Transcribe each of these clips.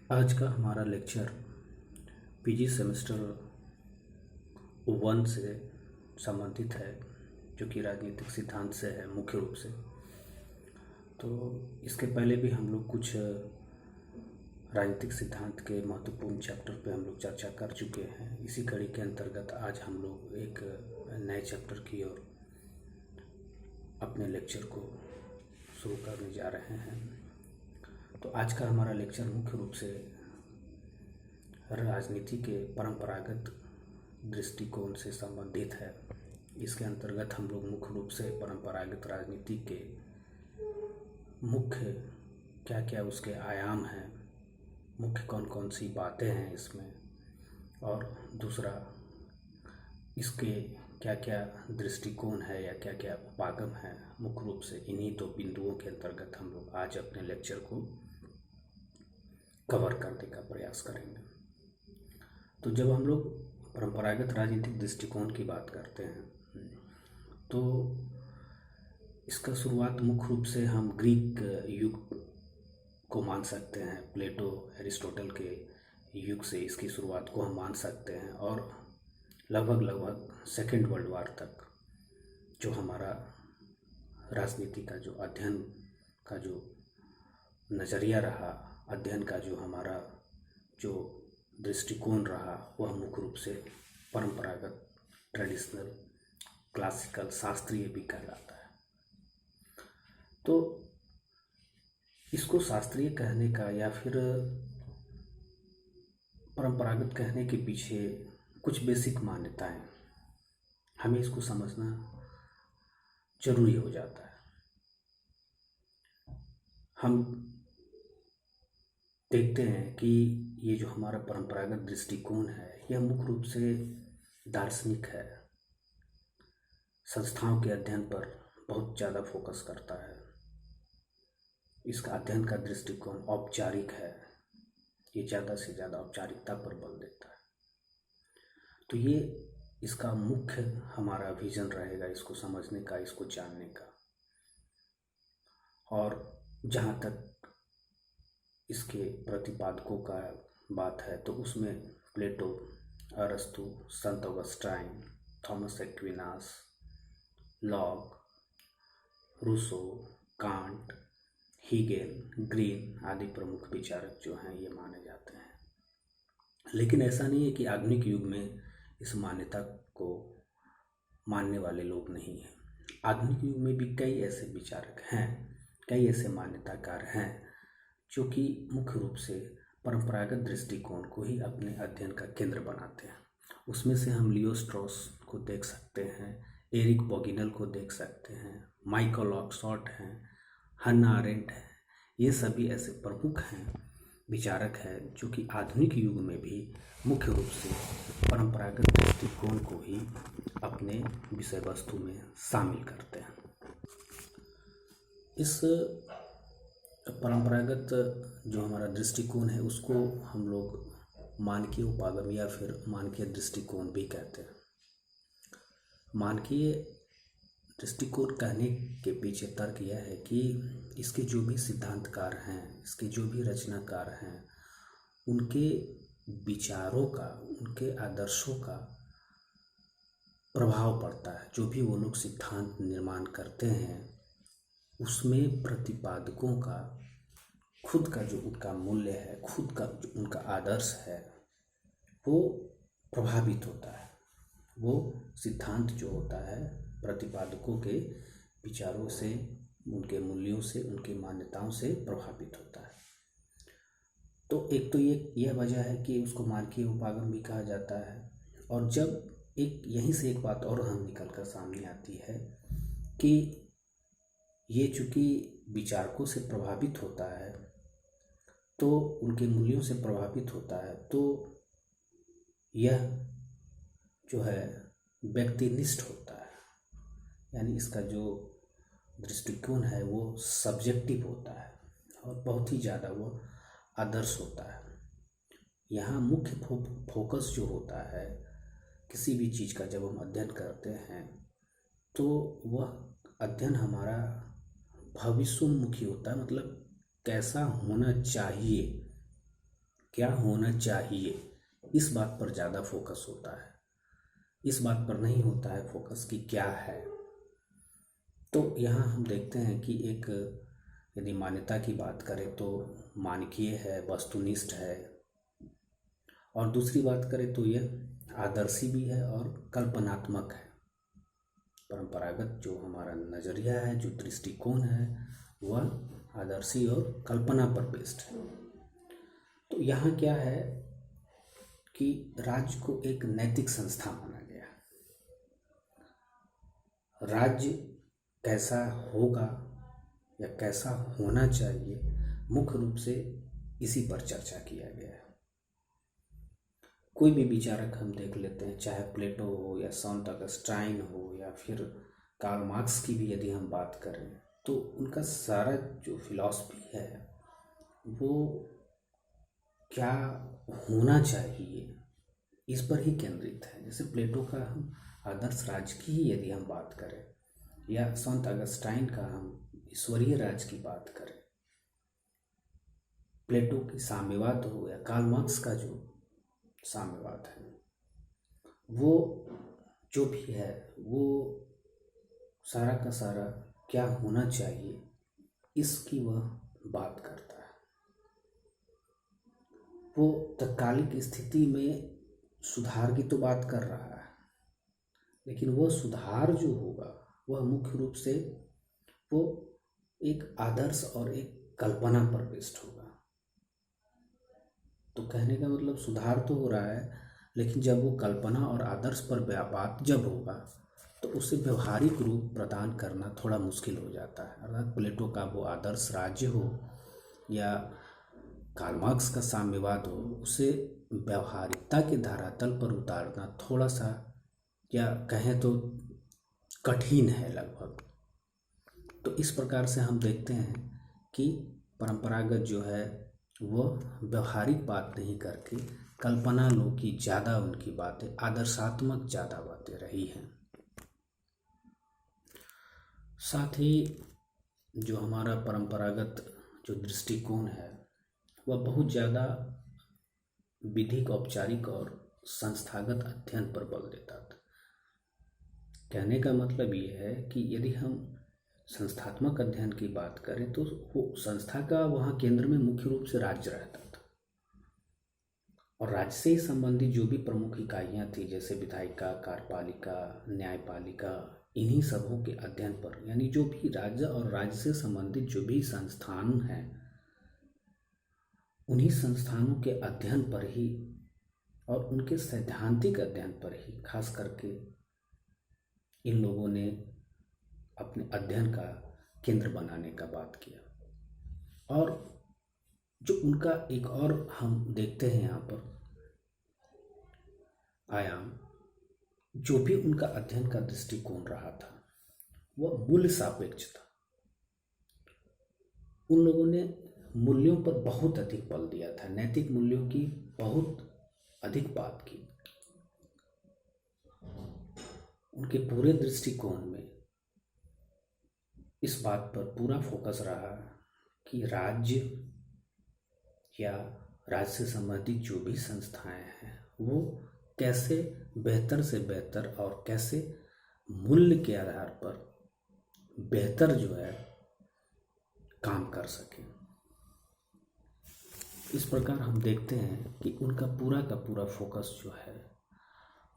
आज का हमारा लेक्चर पीजी सेमेस्टर 1 से संबंधित है, जो कि राजनीतिक सिद्धांत से है मुख्य रूप से। तो इसके पहले भी हम लोग कुछ राजनीतिक सिद्धांत के महत्वपूर्ण चैप्टर पे हम लोग चर्चा कर चुके हैं। इसी कड़ी के अंतर्गत आज हम लोग एक नए चैप्टर की ओर अपने लेक्चर को शुरू करने जा रहे हैं। तो आज का हमारा लेक्चर मुख्य रूप से राजनीति के परंपरागत दृष्टिकोण से संबंधित है। इसके अंतर्गत हम लोग मुख्य रूप से परंपरागत राजनीति के मुख्य क्या क्या उसके आयाम हैं, मुख्य कौन कौन सी बातें हैं इसमें, और दूसरा इसके क्या क्या दृष्टिकोण है या क्या क्या उपागम है, मुख्य रूप से इन्हीं दो बिंदुओं के अंतर्गत हम लोग आज अपने लेक्चर को कवर करने का प्रयास करेंगे। तो जब हम लोग परंपरागत राजनीतिक दृष्टिकोण की बात करते हैं तो इसका शुरुआत मुख्य रूप से हम ग्रीक युग को मान सकते हैं। प्लेटो, एरिस्टोटल के युग से इसकी शुरुआत को हम मान सकते हैं और लगभग सेकेंड वर्ल्ड वॉर तक जो हमारा राजनीति का जो अध्ययन का जो नज़रिया रहा, अध्ययन का जो हमारा जो दृष्टिकोण रहा, वह मुख्य रूप से परंपरागत, ट्रेडिशनल, क्लासिकल, शास्त्रीय भी कहलाता है। तो इसको शास्त्रीय कहने का या फिर परंपरागत कहने के पीछे कुछ बेसिक मान्यताएं, हमें इसको समझना जरूरी हो जाता है। हम देखते हैं कि ये जो हमारा परंपरागत दृष्टिकोण है यह मुख्य रूप से दार्शनिक है, संस्थाओं के अध्ययन पर बहुत ज़्यादा फोकस करता है। इसका अध्ययन का दृष्टिकोण औपचारिक है, ये ज़्यादा से ज़्यादा औपचारिकता पर बल देता है। तो ये इसका मुख्य हमारा विजन रहेगा, इसको समझने का, इसको जानने का। और जहाँ तक इसके प्रतिपादकों का बात है तो उसमें प्लेटो, अरस्तु, संत Augustine, Thomas Aquinas, Locke, Rousseau, Kant, Hegel, Green आदि प्रमुख विचारक जो हैं ये माने जाते हैं। लेकिन ऐसा नहीं है कि आधुनिक युग में इस मान्यता को मानने वाले लोग नहीं हैं। आधुनिक युग में भी कई ऐसे विचारक हैं, कई ऐसे मान्यताकार हैं जो कि मुख्य रूप से परंपरागत दृष्टिकोण को ही अपने अध्ययन का केंद्र बनाते हैं। उसमें से हम लियो स्ट्रॉस को देख सकते हैं, एरिक बोगिनल को देख सकते हैं, माइकल ऑक्सफोर्ड हैं, हन्ना अरेंट है। ये सभी ऐसे प्रमुख हैं, विचारक हैं जो कि आधुनिक युग में भी मुख्य रूप से परंपरागत दृष्टिकोण को ही अपने विषय वस्तु में शामिल करते हैं। इस परंपरागत जो हमारा दृष्टिकोण है उसको हम लोग मानकीय उपागम या फिर मानकीय दृष्टिकोण भी कहते हैं। मानकीय दृष्टिकोण कहने के पीछे तर्क यह है कि इसके जो भी सिद्धांतकार हैं, इसके जो भी रचनाकार हैं, उनके विचारों का, उनके आदर्शों का प्रभाव पड़ता है। जो भी वो लोग सिद्धांत निर्माण करते हैं उसमें प्रतिपादकों का खुद का जो उनका मूल्य है, खुद का जो उनका आदर्श है, वो प्रभावित होता है। वो सिद्धांत जो होता है प्रतिपादकों के विचारों से, उनके मूल्यों से, उनकी मान्यताओं से प्रभावित होता है। तो एक तो यह वजह है कि उसको मानकीय उपागम भी कहा जाता है। और जब यहीं से एक बात और हम निकल कर सामने आती है कि ये चूँकि विचारकों से प्रभावित होता है, तो उनके मूल्यों से प्रभावित होता है, तो यह जो है व्यक्तिनिष्ठ होता है। यानी इसका जो दृष्टिकोण है वो सब्जेक्टिव होता है और बहुत ही ज़्यादा वो आदर्श होता है। यहाँ मुख्य फोकस जो होता है किसी भी चीज़ का, जब हम अध्ययन करते हैं तो वह अध्ययन हमारा भविष्योन्मुखी होता है। मतलब कैसा होना चाहिए क्या होना चाहिए, इस बात पर ज़्यादा फोकस होता है, इस बात पर नहीं होता है फोकस कि क्या है। तो यहाँ हम देखते हैं कि एक यदि मान्यता की बात करें तो मानकीय है, वस्तुनिष्ठ है, और दूसरी बात करें तो यह आदर्शी भी है और कल्पनात्मक है। परंपरागत जो हमारा नज़रिया है, जो दृष्टिकोण है, वह आदर्शी और कल्पना पर बेस्ड है। तो यहाँ क्या है कि राज्य को एक नैतिक संस्था माना गया। राज्य कैसा होगा या कैसा होना चाहिए, मुख्य रूप से इसी पर चर्चा किया गया है। कोई भी विचारक हम देख लेते हैं, चाहे प्लेटो हो या संत अगस्टाइन हो या फिर कार्ल मार्क्स की भी यदि हम बात करें, तो उनका सारा जो फिलॉसफी है वो क्या होना चाहिए इस पर ही केंद्रित है। जैसे प्लेटो का हम आदर्श राज्य की ही यदि हम बात करें, या संत अगस्टाइन का हम ईश्वरीय राज्य की बात करें, प्लेटो की साम्यवाद हो या कार्ल मार्क्स का जो साम्यवाद है, वो जो भी है वो सारा का सारा क्या होना चाहिए इसकी वह बात करता है। वो तत्कालिक स्थिति में सुधार की तो बात कर रहा है, लेकिन वह सुधार जो होगा वह मुख्य रूप से वो एक आदर्श और एक कल्पना पर बेस्ड होगा। तो कहने का मतलब सुधार तो हो रहा है, लेकिन जब वो कल्पना और आदर्श पर बात जब होगा तो उसे व्यवहारिक रूप प्रदान करना थोड़ा मुश्किल हो जाता है। अर्थात प्लेटो का वो आदर्श राज्य हो या कार्ल मार्क्स का साम्यवाद हो, उसे व्यवहारिकता के धरातल पर उतारना थोड़ा सा, या कहें तो कठिन है लगभग। तो इस प्रकार से हम देखते हैं कि परंपरागत जो है वह व्यवहारिक बात नहीं करके कल्पना लोग की ज़्यादा, उनकी बातें आदर्शात्मक ज़्यादा बातें रही हैं। साथ ही जो हमारा परंपरागत जो दृष्टिकोण है वह बहुत ज़्यादा विधिक, औपचारिक और संस्थागत अध्ययन पर बल देता था। कहने का मतलब ये है कि यदि हम संस्थात्मक अध्ययन की बात करें तो वो संस्था का वहाँ केंद्र में मुख्य रूप से राज्य रहता था, और राज्य से ही संबंधित जो भी प्रमुख इकाइयाँ थी, जैसे विधायिका, कार्यपालिका, न्यायपालिका, इन्हीं सबों के अध्ययन पर, यानी जो भी राज्य और राज्य से संबंधित जो भी संस्थान हैं, उन्हीं संस्थानों के अध्ययन पर ही और उनके सैद्धांतिक अध्ययन पर ही खास करके इन लोगों ने अपने अध्ययन का केंद्र बनाने का बात किया। और जो उनका एक और हम देखते हैं यहाँ पर आयाम, जो भी उनका अध्ययन का दृष्टिकोण रहा था वह मूल्य सापेक्ष था। उन लोगों ने मूल्यों पर बहुत अधिक बल दिया था, नैतिक मूल्यों की बहुत अधिक बात की। उनके पूरे दृष्टिकोण में इस बात पर पूरा फोकस रहा कि राज्य या राज्य से संबंधित जो भी संस्थाएं हैं वो कैसे बेहतर से बेहतर और कैसे मूल्य के आधार पर बेहतर जो है काम कर सकें। इस प्रकार हम देखते हैं कि उनका पूरा का पूरा फोकस जो है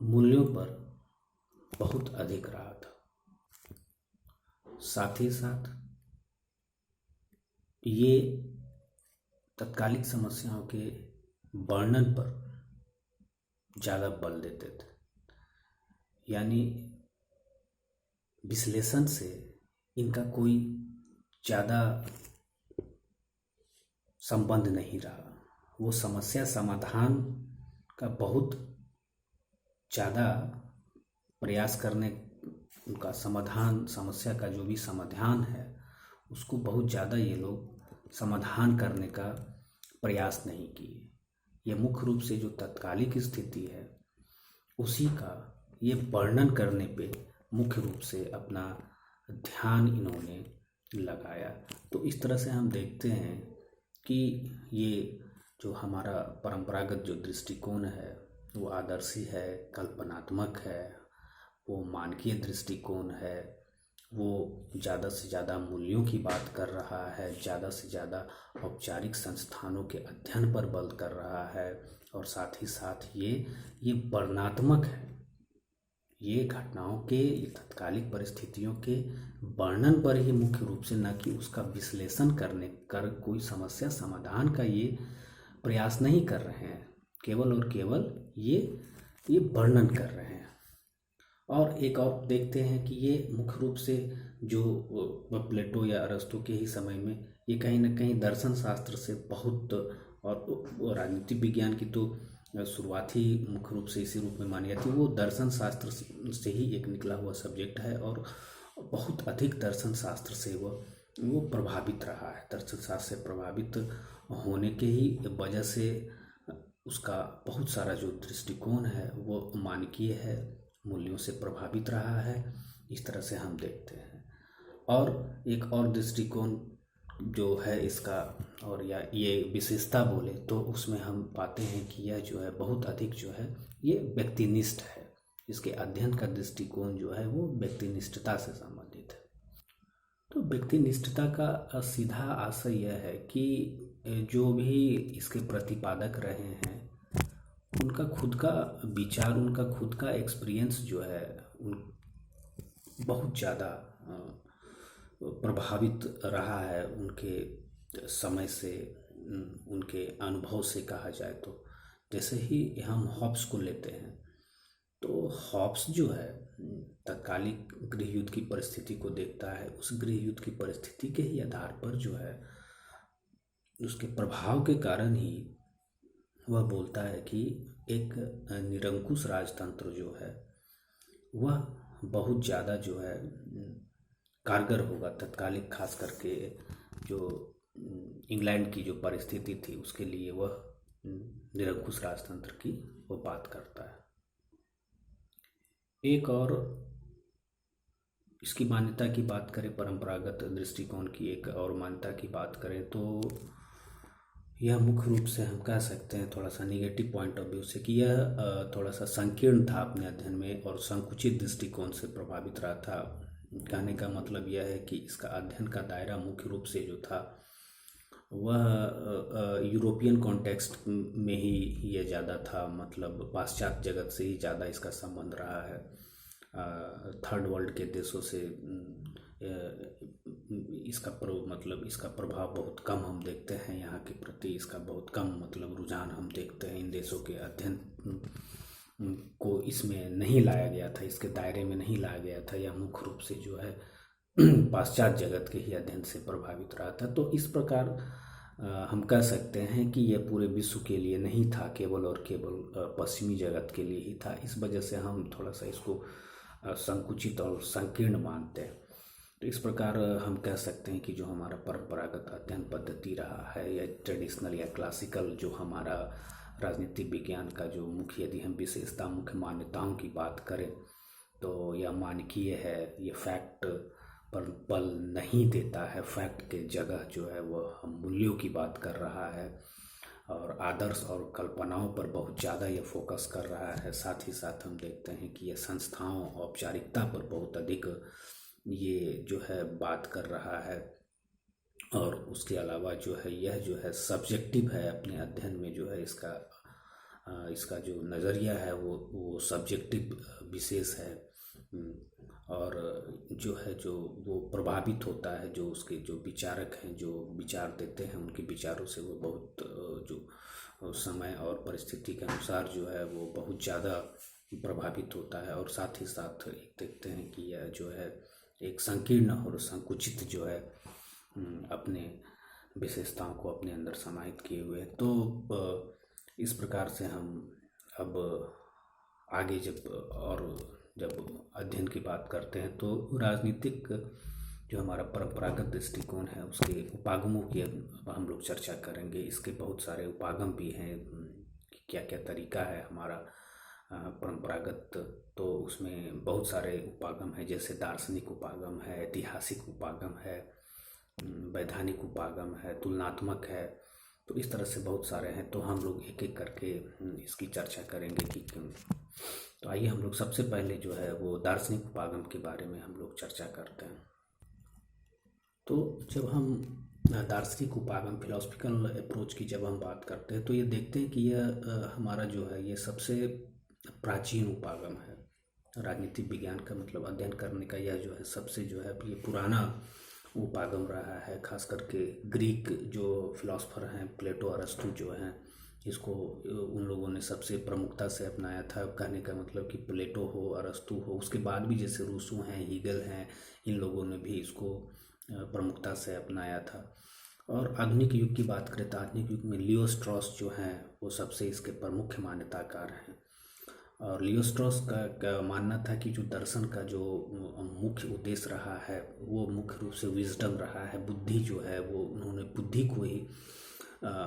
मूल्यों पर बहुत अधिक रहा था। साथ ही साथ ये तत्कालिक समस्याओं के वर्णन पर ज़्यादा बल देते थे, यानी विश्लेषण से इनका कोई ज़्यादा संबंध नहीं रहा। वो समस्या समाधान का बहुत ज़्यादा प्रयास करने, उनका समाधान, समस्या का जो भी समाधान है उसको बहुत ज़्यादा ये लोग समाधान करने का प्रयास नहीं किए। ये मुख्य रूप से जो तत्कालिक स्थिति है उसी का ये वर्णन करने पे मुख्य रूप से अपना ध्यान इन्होंने लगाया। तो इस तरह से हम देखते हैं कि ये जो हमारा परंपरागत जो दृष्टिकोण है वो आदर्शी है, कल्पनात्मक है, वो मानकीय दृष्टिकोण है, वो ज़्यादा से ज़्यादा मूल्यों की बात कर रहा है, ज़्यादा से ज़्यादा औपचारिक संस्थानों के अध्ययन पर बल कर रहा है, और साथ ही साथ ये वर्णनात्मक है। ये घटनाओं के, ये तत्कालिक परिस्थितियों के वर्णन पर ही मुख्य रूप से, न कि उसका विश्लेषण कर कोई समस्या समाधान का ये प्रयास नहीं कर रहे हैं, केवल और केवल ये वर्णन कर रहे हैं। और एक और देखते हैं कि ये मुख्य रूप से जो प्लेटो या अरस्तु के ही समय में ये कहीं ना कहीं दर्शन शास्त्र से बहुत, और राजनीतिक विज्ञान की तो शुरुआत ही मुख्य रूप से इसी रूप में मानी जाती है। वो दर्शन शास्त्र से ही एक निकला हुआ सब्जेक्ट है, और बहुत अधिक दर्शन शास्त्र से वो प्रभावित रहा है। दर्शन शास्त्र से प्रभावित होने के ही वजह से उसका बहुत सारा जो दृष्टिकोण है वो मानकीय है, मूल्यों से प्रभावित रहा है। इस तरह से हम देखते हैं। और एक और दृष्टिकोण जो है इसका, और या ये विशेषता बोले तो उसमें हम पाते हैं कि यह जो है बहुत अधिक जो है ये व्यक्तिनिष्ठ है। इसके अध्ययन का दृष्टिकोण जो है वो व्यक्तिनिष्ठता से संबंधित है। तो व्यक्तिनिष्ठता का सीधा आशय यह है कि जो भी इसके प्रतिपादक रहे हैं उनका खुद का विचार, उनका खुद का एक्सपीरियंस जो है बहुत ज़्यादा प्रभावित रहा है उनके समय से, उनके अनुभव से कहा जाए तो। जैसे ही हम हॉब्स को लेते हैं तो हॉब्स जो है तत्कालिक गृह युद्ध की परिस्थिति को देखता है। उस गृह युद्ध की परिस्थिति के ही आधार पर जो है उसके प्रभाव के कारण ही वह बोलता है कि एक निरंकुश राजतंत्र जो है वह बहुत ज़्यादा जो है कारगर होगा तत्कालिक, खास करके जो इंग्लैंड की जो परिस्थिति थी उसके लिए वह निरंकुश राजतंत्र की वो बात करता है। एक और इसकी मान्यता की बात करें, परंपरागत दृष्टिकोण की एक और मान्यता की बात करें तो यह मुख्य रूप से हम कह सकते हैं थोड़ा सा निगेटिव पॉइंट ऑफ व्यू से कि यह थोड़ा सा संकीर्ण था अपने अध्ययन में और संकुचित दृष्टिकोण से प्रभावित रहा था। कहने का मतलब यह है कि इसका अध्ययन का दायरा मुख्य रूप से जो था वह यूरोपियन कॉन्टेक्स्ट में ही ये ज़्यादा था, मतलब पाश्चात्य जगत से ही ज़्यादा इसका संबंध रहा है। थर्ड वर्ल्ड के देशों से इसका इसका प्रभाव बहुत कम हम देखते हैं यहाँ के प्रति, इसका बहुत कम मतलब रुझान हम देखते हैं। इन देशों के अध्ययन को इसमें नहीं लाया गया था, इसके दायरे में नहीं लाया गया था। यह मुख्य रूप से जो है पाश्चात्य जगत के ही अध्ययन से प्रभावित रहा था। तो इस प्रकार हम कह सकते हैं कि यह पूरे विश्व के लिए नहीं था, केवल और केवल पश्चिमी जगत के लिए ही था। इस वजह से हम थोड़ा सा इसको संकुचित और संकीर्ण मानते हैं। तो इस प्रकार हम कह सकते हैं कि जो हमारा परंपरागत अध्ययन पद्धति रहा है या ट्रेडिशनल या क्लासिकल जो हमारा राजनीतिक विज्ञान का जो मुख्य, यदि हम विशेषता मुख्य मान्यताओं की बात करें तो यह मानकीय है। ये फैक्ट पर बल नहीं देता है, फैक्ट के जगह जो है वह हम मूल्यों की बात कर रहा है और आदर्श और कल्पनाओं पर बहुत ज़्यादा ये फोकस कर रहा है। साथ ही साथ हम देखते हैं कि यह संस्थाओं औपचारिकता पर बहुत अधिक ये जो है बात कर रहा है। और उसके अलावा जो है यह जो है सब्जेक्टिव है, अपने अध्ययन में जो है इसका जो नज़रिया है वो सब्जेक्टिव विशेष है। और जो है जो वो प्रभावित होता है, जो उसके जो विचारक हैं जो विचार देते हैं उनके विचारों से वो बहुत जो समय और परिस्थिति के अनुसार जो है वो बहुत ज़्यादा प्रभावित होता है। और साथ ही साथ देखते हैं कि यह जो है एक संकीर्ण और संकुचित जो है अपने विशेषताओं को अपने अंदर समाहित किए हुए। तो इस प्रकार से हम अब आगे जब अध्ययन की बात करते हैं तो राजनीतिक जो हमारा परंपरागत दृष्टिकोण है उसके उपागमों की अब हम लोग चर्चा करेंगे। इसके बहुत सारे उपागम भी हैं कि क्या क्या तरीका है हमारा परंपरागत। तो उसमें बहुत सारे उपागम हैं, जैसे दार्शनिक उपागम है, ऐतिहासिक उपागम है, वैधानिक उपागम है, तुलनात्मक है। तो इस तरह से बहुत सारे हैं, तो हम लोग एक एक करके इसकी चर्चा करेंगे कि क्यों। तो आइए हम लोग सबसे पहले जो है वो दार्शनिक उपागम के बारे में हम लोग चर्चा करते हैं। तो जब हम दार्शनिक उपागम फिलोसफिकल अप्रोच की जब हम बात करते हैं तो ये देखते हैं कि यह हमारा जो है ये सबसे प्राचीन उपागम है। राजनीतिक विज्ञान का मतलब अध्ययन करने का यह जो है सबसे जो है ये पुराना उपागम रहा है। खास करके ग्रीक जो फिलोसफर हैं प्लेटो अरस्तु जो हैं, इसको उन लोगों ने सबसे प्रमुखता से अपनाया था। कहने का मतलब कि प्लेटो हो, अरस्तु हो, उसके बाद भी जैसे रूसो हैं, हीगल हैं, इन लोगों ने भी इसको प्रमुखता से अपनाया था। और आधुनिक युग की बात करें तो आधुनिक युग में लियो स्ट्रॉस जो हैं वो सबसे इसके प्रमुख मान्यताकार हैं। और लियो स्ट्रॉस का मानना था कि जो दर्शन का जो मुख्य उद्देश्य रहा है वो मुख्य रूप से विजडम रहा है। बुद्धि जो है वो उन्होंने बुद्धि को ही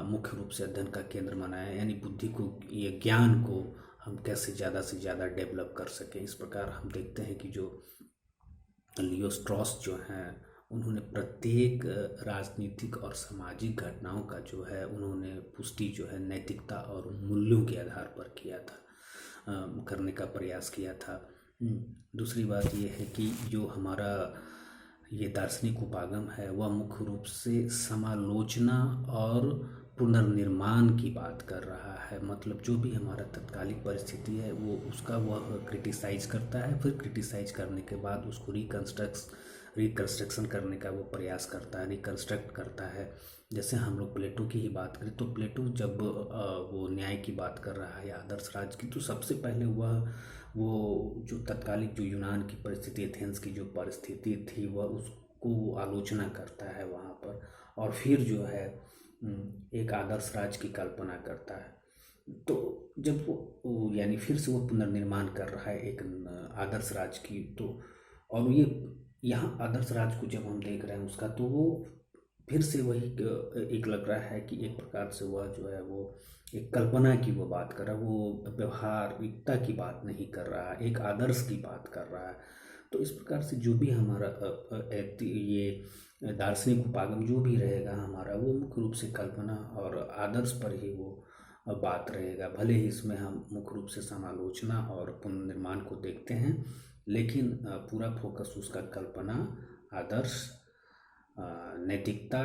मुख्य रूप से अध्ययन का केंद्र बनाया, यानी बुद्धि को, ये ज्ञान को हम कैसे ज़्यादा से ज़्यादा डेवलप कर सकें। इस प्रकार हम देखते हैं कि जो लियो स्ट्रॉस जो हैं उन्होंने प्रत्येक राजनीतिक और सामाजिक घटनाओं का जो है उन्होंने पुष्टि जो है नैतिकता और मूल्यों के आधार पर किया था, करने का प्रयास किया था। दूसरी बात यह है कि जो हमारा ये दार्शनिक उपागम है वह मुख्य रूप से समालोचना और पुनर्निर्माण की बात कर रहा है। मतलब जो भी हमारा तत्कालिक परिस्थिति है वो उसका वह क्रिटिसाइज करता है, फिर क्रिटिसाइज करने के बाद उसको रिकंस्ट्रक्शन करने का वो प्रयास करता है, रिकंस्ट्रक्ट करता है। जैसे हम लोग प्लेटो की ही बात करें तो प्लेटो जब वो न्याय की बात कर रहा है या आदर्श राज की, तो सबसे पहले वो जो तत्कालिक जो यूनान की परिस्थिति, एथेंस की जो परिस्थिति थी वह उसको आलोचना करता है वहाँ पर, और फिर जो है एक आदर्श राज की कल्पना करता है। तो जब वो यानी फिर से वो पुनर्निर्माण कर रहा है एक आदर्श राज की, तो और ये यहाँ आदर्श राज को जब हम देख रहे हैं उसका, तो वो फिर से वही एक लग रहा है कि एक प्रकार से वह जो है वो एक कल्पना की वो बात कर रहा है, वो व्यवहारिकता की बात नहीं कर रहा है, एक आदर्श की बात कर रहा है। तो इस प्रकार से जो भी हमारा ये दार्शनिक उपागम जो भी रहेगा हमारा, वो मुख्य रूप से कल्पना और आदर्श पर ही वो बात रहेगा। भले ही इसमें हम मुख्य रूप से समालोचना और पुनर्निर्माण को देखते हैं, लेकिन पूरा फोकस उसका कल्पना, आदर्श, नैतिकता,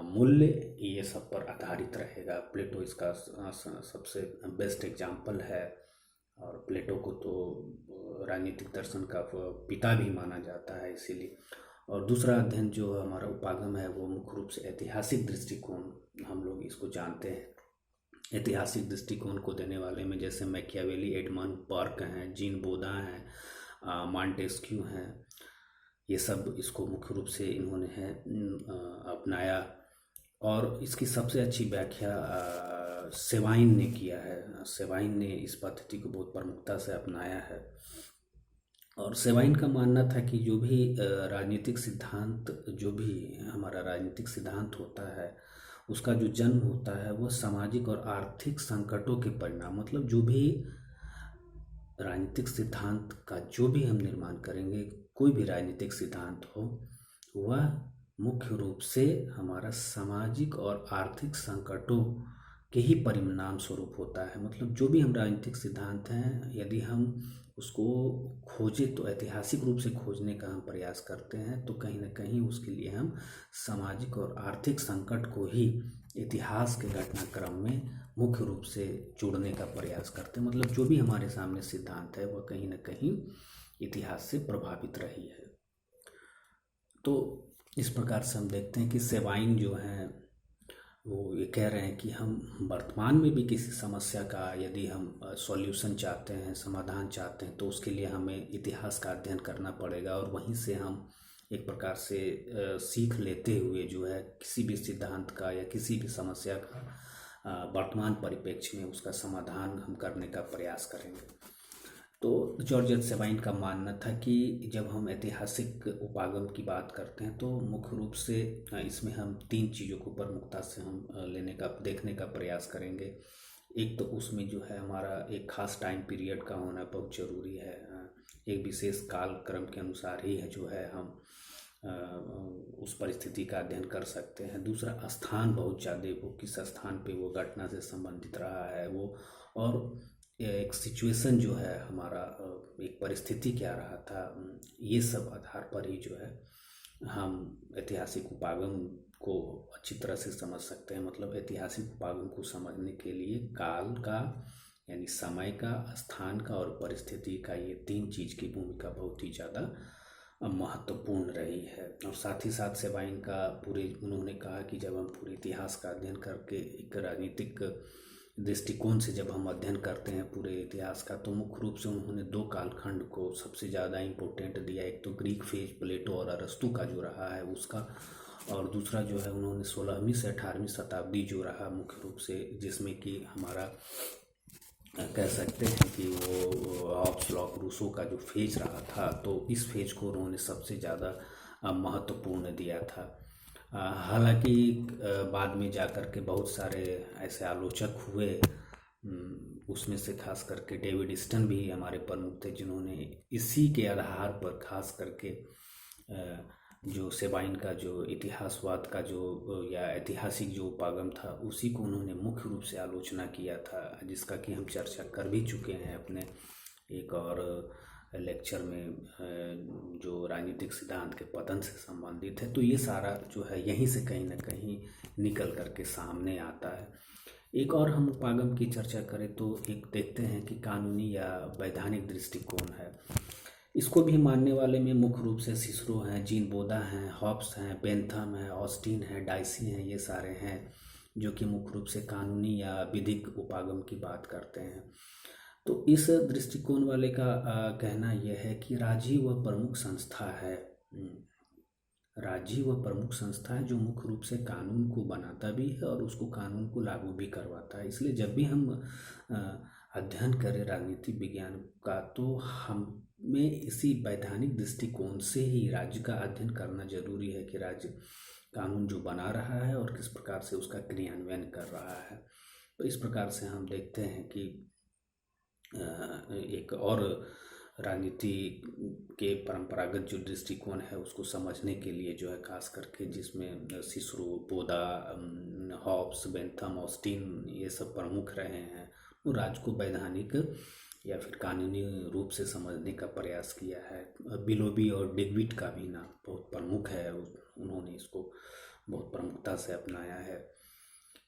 मूल्य, ये सब पर आधारित रहेगा। प्लेटो इसका सबसे बेस्ट एग्जाम्पल है, और प्लेटो को तो राजनीतिक दर्शन का पिता भी माना जाता है इसीलिए। और दूसरा अध्ययन जो हमारा उपागम है वो मुख्य रूप से ऐतिहासिक दृष्टिकोण, हम लोग इसको जानते हैं। ऐतिहासिक दृष्टिकोण को देने वाले में जैसे मैकियावेली, एडमंड बर्क हैं, जीन बोदा हैं, मॉन्टेस्क्यू हैं, ये सब इसको मुख्य रूप से इन्होंने है अपनाया। और इसकी सबसे अच्छी व्याख्या सेवाइन ने किया है। सेवाइन ने इस पद्धति को बहुत प्रमुखता से अपनाया है। और सेवाइन का मानना था कि जो भी राजनीतिक सिद्धांत, जो भी हमारा राजनीतिक सिद्धांत होता है उसका जो जन्म होता है वह सामाजिक और आर्थिक संकटों के परिणाम, मतलब जो भी राजनीतिक सिद्धांत का जो भी हम निर्माण करेंगे, कोई भी राजनीतिक सिद्धांत हो, वह मुख्य रूप से हमारा सामाजिक और आर्थिक संकटों के ही परिणाम स्वरूप होता है। मतलब जो भी हम राजनीतिक सिद्धांत हैं, यदि हम उसको खोजें तो ऐतिहासिक रूप से खोजने का हम प्रयास करते हैं, तो कहीं ना कहीं उसके लिए हम सामाजिक और आर्थिक संकट को ही इतिहास के घटनाक्रम में मुख्य रूप से जोड़ने का प्रयास करते हैं। मतलब जो भी हमारे सामने सिद्धांत है वह कहीं ना कहीं इतिहास से प्रभावित रही है। तो इस प्रकार से हम देखते हैं कि सेवाइन जो हैं वो ये कह रहे हैं कि हम वर्तमान में भी किसी समस्या का यदि हम सॉल्यूशन चाहते हैं, समाधान चाहते हैं, तो उसके लिए हमें इतिहास का अध्ययन करना पड़ेगा, और वहीं से हम एक प्रकार से सीख लेते हुए जो है किसी भी सिद्धांत का या किसी भी समस्या का वर्तमान परिप्रेक्ष्य में उसका समाधान हम करने का प्रयास करेंगे। तो जॉर्ज सेवाइन का मानना था कि जब हम ऐतिहासिक उपागम की बात करते हैं तो मुख्य रूप से इसमें हम 3 चीज़ों को प्रमुखता से हम देखने का प्रयास करेंगे। एक तो उसमें जो है हमारा एक खास टाइम पीरियड का होना बहुत ज़रूरी है। एक विशेष काल क्रम के अनुसार ही है जो है हम उस परिस्थिति का अध्ययन कर सकते हैं। दूसरा, स्थान बहुत ज़्यादा, वो किस स्थान पे वो घटना से संबंधित रहा है वो, और एक सिचुएशन जो है हमारा, एक परिस्थिति क्या रहा था, ये सब आधार पर ही जो है हम ऐतिहासिक उपागम को अच्छी तरह से समझ सकते हैं। मतलब ऐतिहासिक उपागम को समझने के लिए काल का, यानी समय का, स्थान का और परिस्थिति का, ये तीन चीज़ की भूमिका बहुत ही ज़्यादा महत्वपूर्ण रही है। और साथ ही साथ सेबाइन का उन्होंने कहा कि जब हम पूरे इतिहास का अध्ययन करके एक राजनीतिक दृष्टिकोण से जब हम अध्ययन करते हैं पूरे इतिहास का, तो मुख्य रूप से उन्होंने दो कालखंड को सबसे ज़्यादा इम्पोर्टेंट दिया। एक तो ग्रीक फेज, प्लेटो और अरस्तु का जो रहा है उसका, और दूसरा जो है उन्होंने 16वीं से 18वीं शताब्दी जो रहा मुख्य रूप से, जिसमें कि हमारा कह सकते हैं कि वो हॉब्स, लॉक, रूसो का जो फेज रहा था, तो इस फेज को उन्होंने सबसे ज़्यादा महत्वपूर्ण दिया था। हालांकि बाद में जाकर के बहुत सारे ऐसे आलोचक हुए, उसमें से खास करके डेविड ईस्टन भी हमारे प्रमुख थे, जिन्होंने इसी के आधार पर खास करके जो सेबाइन का जो इतिहासवाद का जो या ऐतिहासिक जो उपागम था, उसी को उन्होंने मुख्य रूप से आलोचना किया था, जिसका कि हम चर्चा कर भी चुके हैं अपने एक और लेक्चर में, जो राजनीतिक सिद्धांत के पतन से संबंधित है। तो ये सारा जो है यहीं से कहीं ना कहीं निकल करके सामने आता है। एक और हम उपागम की चर्चा करें तो एक देखते हैं कि कानूनी या वैधानिक दृष्टिकोण है। इसको भी मानने वाले में मुख्य रूप से सिसरो हैं, जीन बोदा हैं, हॉब्स हैं, बेंथम है, ऑस्टिन है, डाइसी हैं, ये सारे हैं जो कि मुख्य रूप से कानूनी या विधिक उपागम की बात करते हैं। तो इस दृष्टिकोण वाले का कहना यह है कि राज्य वह प्रमुख संस्था है, राज्य वह प्रमुख संस्था है जो मुख्य रूप से कानून को बनाता भी है और उसको कानून को लागू भी करवाता है। इसलिए जब भी हम अध्ययन करें राजनीतिक विज्ञान का, तो हमें इसी वैधानिक दृष्टिकोण से ही राज्य का अध्ययन करना जरूरी है कि राज्य कानून जो बना रहा है और किस प्रकार से उसका क्रियान्वयन कर रहा है। तो इस प्रकार से हम देखते हैं कि एक और राजनीति के परंपरागत जो दृष्टिकोण है उसको समझने के लिए जो है खास करके, जिसमें सिसरो, बोदा, हॉब्स, बेंथम, ऑस्टिन ये सब प्रमुख रहे हैं, वो राज्य को वैधानिक या फिर कानूनी रूप से समझने का प्रयास किया है। बिलोबी और डिग्विट का भी नाम बहुत प्रमुख है, उन्होंने इसको बहुत प्रमुखता से अपनाया है।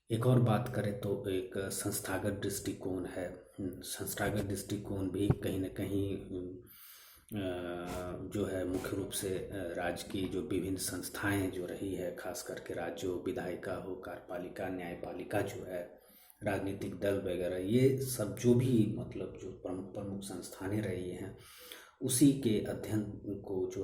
एक और बात करें तो एक संस्थागत दृष्टिकोण है। संस्थागत दृष्टिकोण भी कहीं न कहीं जो है मुख्य रूप से राज्य की जो विभिन्न संस्थाएं जो रही है, खास करके राज्य हो, विधायिका हो, कार्यपालिका, न्यायपालिका जो है, राजनीतिक दल वगैरह, ये सब जो भी मतलब जो प्रमुख प्रमुख संस्थानें रही हैं, उसी के अध्ययन को जो